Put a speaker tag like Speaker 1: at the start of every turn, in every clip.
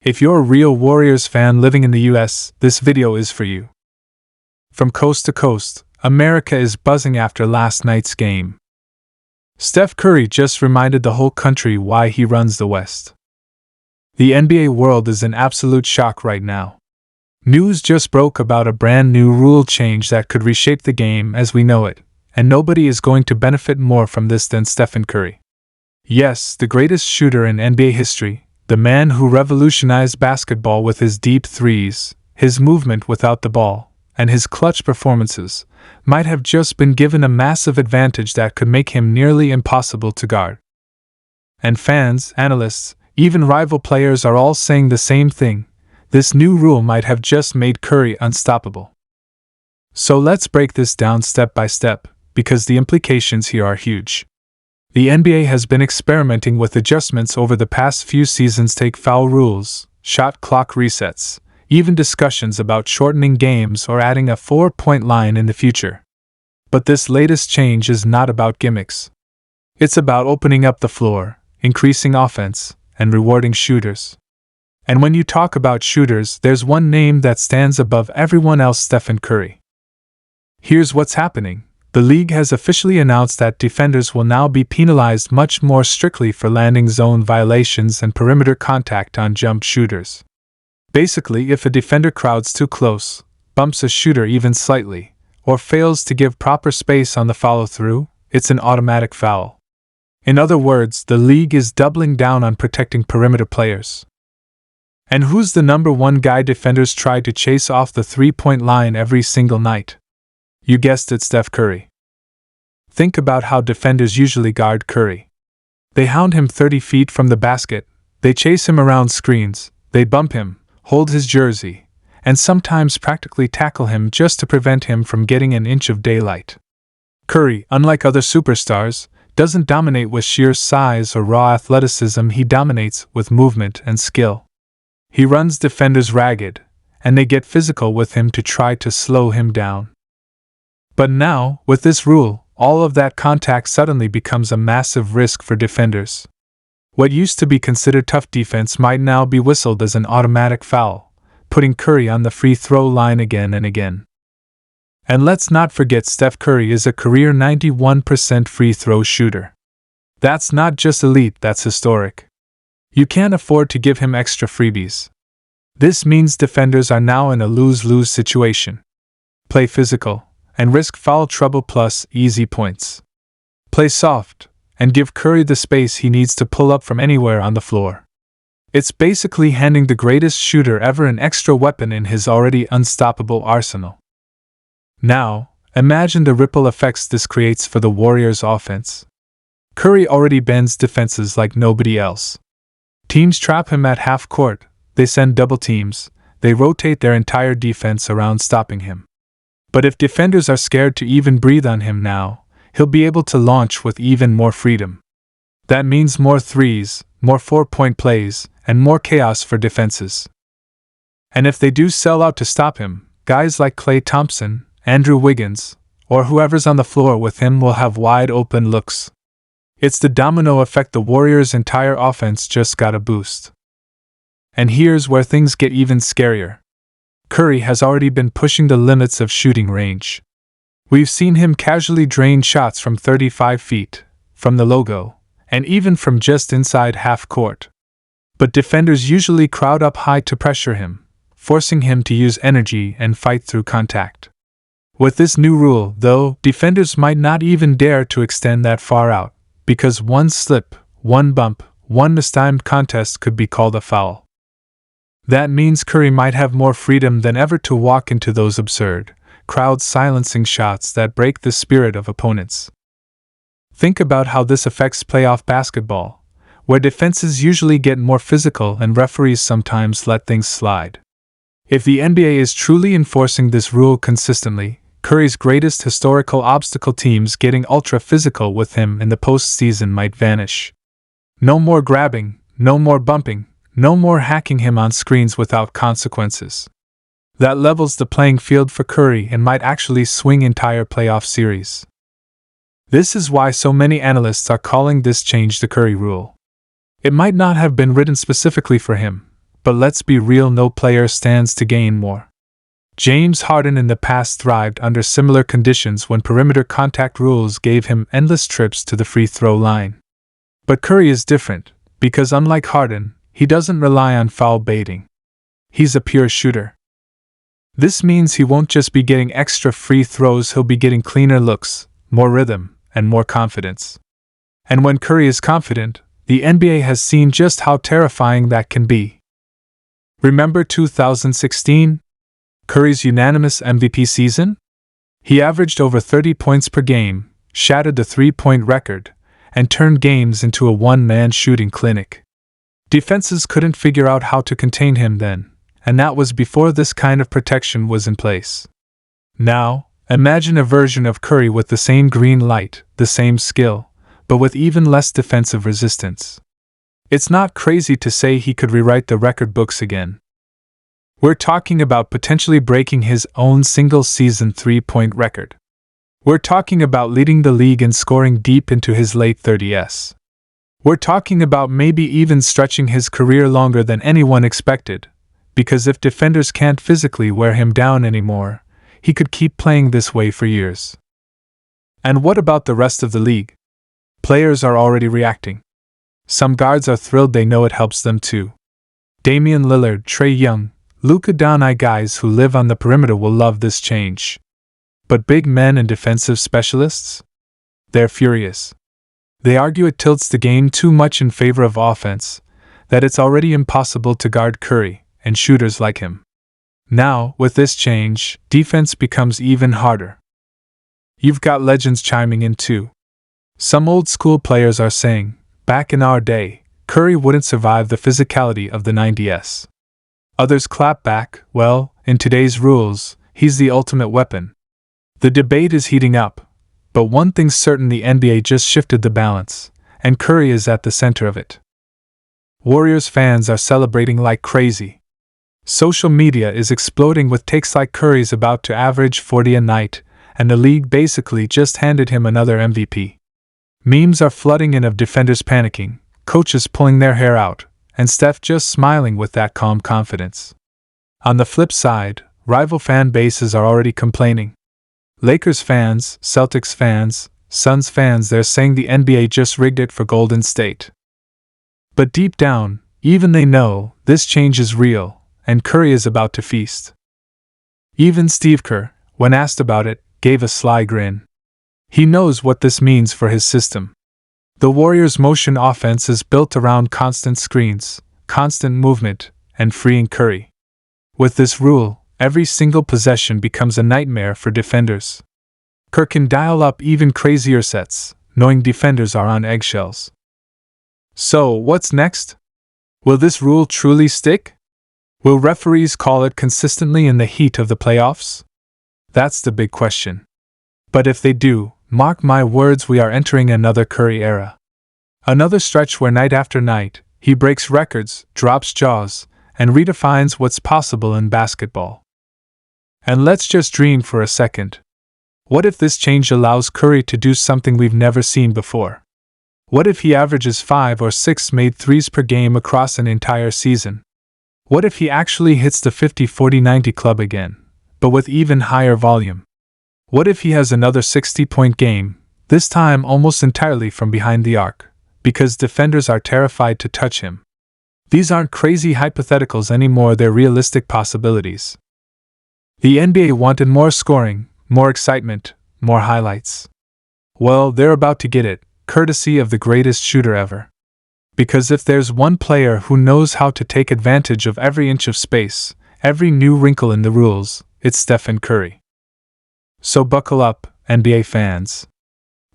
Speaker 1: If you're a real Warriors fan living in the US, this video is for you. From coast to coast, America is buzzing after last night's game. Steph Curry just reminded the whole country why he runs the West. The NBA world is in absolute shock right now. News just broke about a brand new rule change that could reshape the game as we know it, and nobody is going to benefit more from this than Stephen Curry. Yes, the greatest shooter in NBA history, the man who revolutionized basketball with his deep threes, his movement without the ball, and his clutch performances, might have just been given a massive advantage that could make him nearly impossible to guard. And fans, analysts, even rival players are all saying the same thing. This new rule might have just made Curry unstoppable. So let's break this down step by step, because the implications here are huge. The NBA has been experimenting with adjustments over the past few seasons: take foul rules, shot clock resets, even discussions about shortening games or adding a 4-point line in the future. But this latest change is not about gimmicks. It's about opening up the floor, increasing offense, and rewarding shooters. And when you talk about shooters, there's one name that stands above everyone else: Stephen Curry. Here's what's happening. The league has officially announced that defenders will now be penalized much more strictly for landing zone violations and perimeter contact on jump shooters. Basically, if a defender crowds too close, bumps a shooter even slightly, or fails to give proper space on the follow-through, it's an automatic foul. In other words, the league is doubling down on protecting perimeter players. And who's the number one guy defenders try to chase off the three-point line every single night? You guessed it, Steph Curry. Think about how defenders usually guard Curry. They hound him 30 feet from the basket, they chase him around screens, they bump him, hold his jersey, and sometimes practically tackle him just to prevent him from getting an inch of daylight. Curry, unlike other superstars, doesn't dominate with sheer size or raw athleticism. He dominates with movement and skill. He runs defenders ragged, and they get physical with him to try to slow him down. But now, with this rule, all of that contact suddenly becomes a massive risk for defenders. What used to be considered tough defense might now be whistled as an automatic foul, putting Curry on the free throw line again and again. And let's not forget, Steph Curry is a career 91% free throw shooter. That's not just elite, that's historic. You can't afford to give him extra freebies. This means defenders are now in a lose-lose situation. Play physical and risk foul trouble plus easy points. Play soft and give Curry the space he needs to pull up from anywhere on the floor. It's basically handing the greatest shooter ever an extra weapon in his already unstoppable arsenal. Now, imagine the ripple effects this creates for the Warriors' offense. Curry already bends defenses like nobody else. Teams trap him at half court, they send double teams, they rotate their entire defense around stopping him. But if defenders are scared to even breathe on him now, he'll be able to launch with even more freedom. That means more threes, more 4-point plays, and more chaos for defenses. And if they do sell out to stop him, guys like Klay Thompson, Andrew Wiggins, or whoever's on the floor with him will have wide open looks. It's the domino effect. The Warriors' entire offense just got a boost. And here's where things get even scarier. Curry has already been pushing the limits of shooting range. We've seen him casually drain shots from 35 feet, from the logo, and even from just inside half court. But defenders usually crowd up high to pressure him, forcing him to use energy and fight through contact. With this new rule, though, defenders might not even dare to extend that far out, because one slip, one bump, one mistimed contest could be called a foul. That means Curry might have more freedom than ever to walk into those absurd, crowd-silencing shots that break the spirit of opponents. Think about how this affects playoff basketball, where defenses usually get more physical and referees sometimes let things slide. If the NBA is truly enforcing this rule consistently, Curry's greatest historical obstacle, teams getting ultra-physical with him in the postseason, might vanish. No more grabbing, no more bumping, no more hacking him on screens without consequences. That levels the playing field for Curry and might actually swing entire playoff series. This is why so many analysts are calling this change the Curry rule. It might not have been written specifically for him, but let's be real, no player stands to gain more. James Harden in the past thrived under similar conditions when perimeter contact rules gave him endless trips to the free throw line. But Curry is different, because unlike Harden, he doesn't rely on foul baiting. He's a pure shooter. This means he won't just be getting extra free throws, he'll be getting cleaner looks, more rhythm, and more confidence. And when Curry is confident, the NBA has seen just how terrifying that can be. Remember 2016? Curry's unanimous MVP season? He averaged over 30 points per game, shattered the three-point record, and turned games into a one-man shooting clinic. Defenses couldn't figure out how to contain him then, and that was before this kind of protection was in place. Now, imagine a version of Curry with the same green light, the same skill, but with even less defensive resistance. It's not crazy to say he could rewrite the record books again. We're talking about potentially breaking his own single-season three-point record. We're talking about leading the league in scoring deep into his late 30s. We're talking about maybe even stretching his career longer than anyone expected, because if defenders can't physically wear him down anymore, he could keep playing this way for years. And what about the rest of the league? Players are already reacting. Some guards are thrilled, they know it helps them too. Damian Lillard, Trae Young, Luka Doncic, guys who live on the perimeter will love this change. But big men and defensive specialists? They're furious. They argue it tilts the game too much in favor of offense, that it's already impossible to guard Curry and shooters like him. Now, with this change, defense becomes even harder. You've got legends chiming in too. Some old school players are saying, back in our day, Curry wouldn't survive the physicality of the 90s. Others clap back, well, in today's rules, he's the ultimate weapon. The debate is heating up, but one thing's certain, the NBA just shifted the balance, and Curry is at the center of it. Warriors fans are celebrating like crazy. Social media is exploding with takes like Curry's about to average 40 a night, and the league basically just handed him another MVP. Memes are flooding in of defenders panicking, coaches pulling their hair out, and Steph just smiling with that calm confidence. On the flip side, rival fan bases are already complaining. Lakers fans, Celtics fans, Suns fans, they're saying the NBA just rigged it for Golden State. But deep down, even they know this change is real, and Curry is about to feast. Even Steve Kerr, when asked about it, gave a sly grin. He knows what this means for his system. The Warriors' motion offense is built around constant screens, constant movement, and freeing Curry. With this rule, every single possession becomes a nightmare for defenders. Kerr can dial up even crazier sets, knowing defenders are on eggshells. So, what's next? Will this rule truly stick? Will referees call it consistently in the heat of the playoffs? That's the big question. But if they do, mark my words, we are entering another Curry era. Another stretch where night after night, he breaks records, drops jaws, and redefines what's possible in basketball. And let's just dream for a second. What if this change allows Curry to do something we've never seen before? What if he averages 5 or 6 made threes per game across an entire season? What if he actually hits the 50-40-90 club again, but with even higher volume? What if he has another 60-point game, this time almost entirely from behind the arc, because defenders are terrified to touch him? These aren't crazy hypotheticals anymore, they're realistic possibilities. The NBA wanted more scoring, more excitement, more highlights. Well, they're about to get it, courtesy of the greatest shooter ever. Because if there's one player who knows how to take advantage of every inch of space, every new wrinkle in the rules, it's Steph Curry. So buckle up, NBA fans.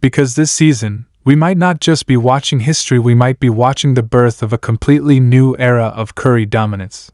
Speaker 1: Because this season, we might not just be watching history, we might be watching the birth of a completely new era of Curry dominance.